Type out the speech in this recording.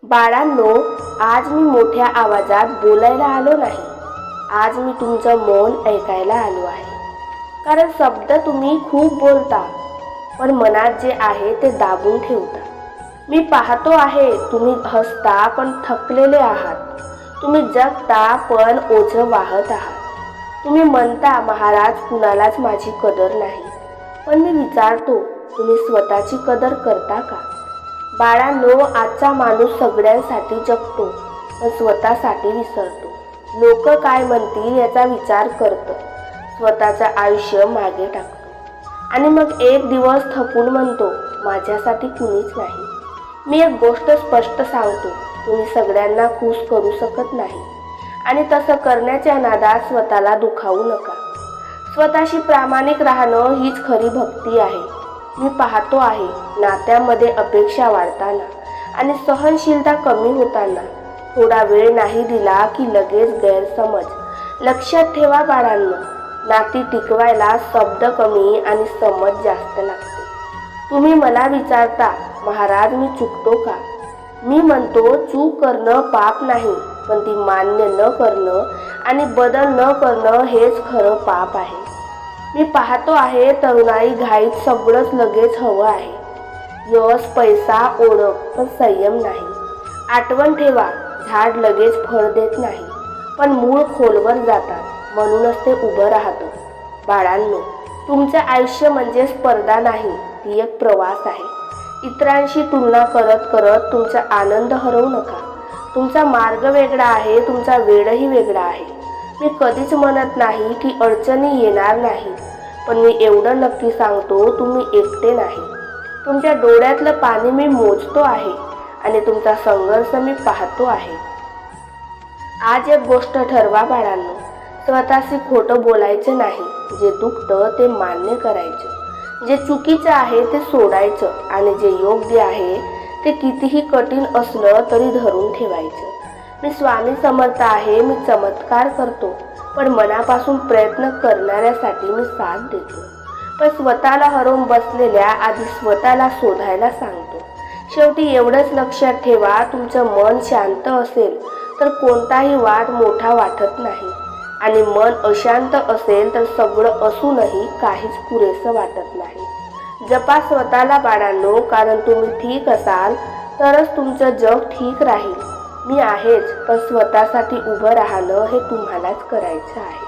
बाळांनो, आज मी मोठ्या आवाजात बोलायला आलो नाही. आज मी तुमचं मौन ऐकायला आलो आहे. कारण शब्द तुम्ही खूप बोलता, पण मनात जे आहे ते दाबून ठेवता. मी पाहतो आहे, तुम्ही हसता पण थकलेले आहात. तुम्ही जगता पण ओझं वाहत आहात. तुम्ही म्हणता महाराज, कुणालाच माझी कदर नाही. पण मी विचारतो, तुम्ही स्वतःची कदर करता का? बाळांनो, आजचा माणूस सगळ्यांसाठी जगतो, पण स्वतःसाठी विसरतो. लोक काय म्हणतील याचा विचार करतो, स्वतःचं आयुष्य मागे टाकतो आणि मग एक दिवस थकून म्हणतो, माझ्यासाठी कुणीच नाही. मी एक गोष्ट स्पष्ट सांगतो, तुम्ही सगळ्यांना खुश करू शकत नाही आणि तसं करण्याच्या नादात स्वतःला दुखावू नका. स्वतःशी प्रामाणिक राहणं हीच खरी भक्ती आहे. मी पाहतो आहे, नात्यामध्ये अपेक्षा वाढताना आणि सहनशीलता कमी होताना थोडा वेळ नाही दिला की लगेच गैरसमज. लक्षात ठेवा बाळांनो, नाती टिकवायला शब्द कमी आणि समज जास्त लागते. तुम्ही मला विचारता, महाराज मी चुकतो का? मी म्हणतो, चूक करणं पाप नाही, पण ती मान्य न करणं आणि बदल न करणं हेच खरं पाप आहे. मी पाहतो आहे, तरुणाई घाईत सगळंच लगेच हवं आहे. यश, पैसा, ओळख, पण संयम नाही. आठवण ठेवा, झाड लगेच फळ देत नाही, पण मूळ खोलवर जातात, म्हणूनच ते उभं राहतं. बाळांनो, तुमचं आयुष्य म्हणजे स्पर्धा नाही, ती एक प्रवास आहे. इतरांशी तुलना करत करत तुमचा आनंद हरवू नका. तुमचा मार्ग वेगळा आहे, तुमचा वेळही वेगळा आहे. मी कधीच म्हणत नाही की अडचणी येणार नाही, पण मी एवढं नक्की सांगतो, तुम्ही एकटे नाही. तुमच्या डोळ्यातलं पाणी मी मोजतो आहे आणि तुमचा संघर्ष मी पाहतो आहे. आज एक गोष्ट ठरवा बाळांनो, स्वतःशी खोटं बोलायचं नाही. जे दुखतं ते मान्य करायचं, जे चुकीचं आहे ते सोडायचं आणि जे योग्य आहे ते कितीही कठीण असलं तरी धरून ठेवायचं. मी स्वामी समर्थ आहे. मी चमत्कार करतो, पण मनापासून प्रयत्न करणाऱ्यासाठी मी साथ देतो. पण स्वतःला हरवून बसलेल्या आधी स्वतःला शोधायला सांगतो. शेवटी एवढंच लक्षात ठेवा, तुमचं मन शांत असेल तर कोणताही वाद मोठा वाटत नाही आणि मन अशांत असेल तर सगळं असूनही काहीच पुरेसं वाटत नाही. जपा स्वतःला बाळांनो, कारण तुम्ही ठीक असाल तरच तुमचं जग ठीक राहील. मी आहेच, पण स्वतःसाठी उभं राहणं हे तुम्हालाच करायचं आहे.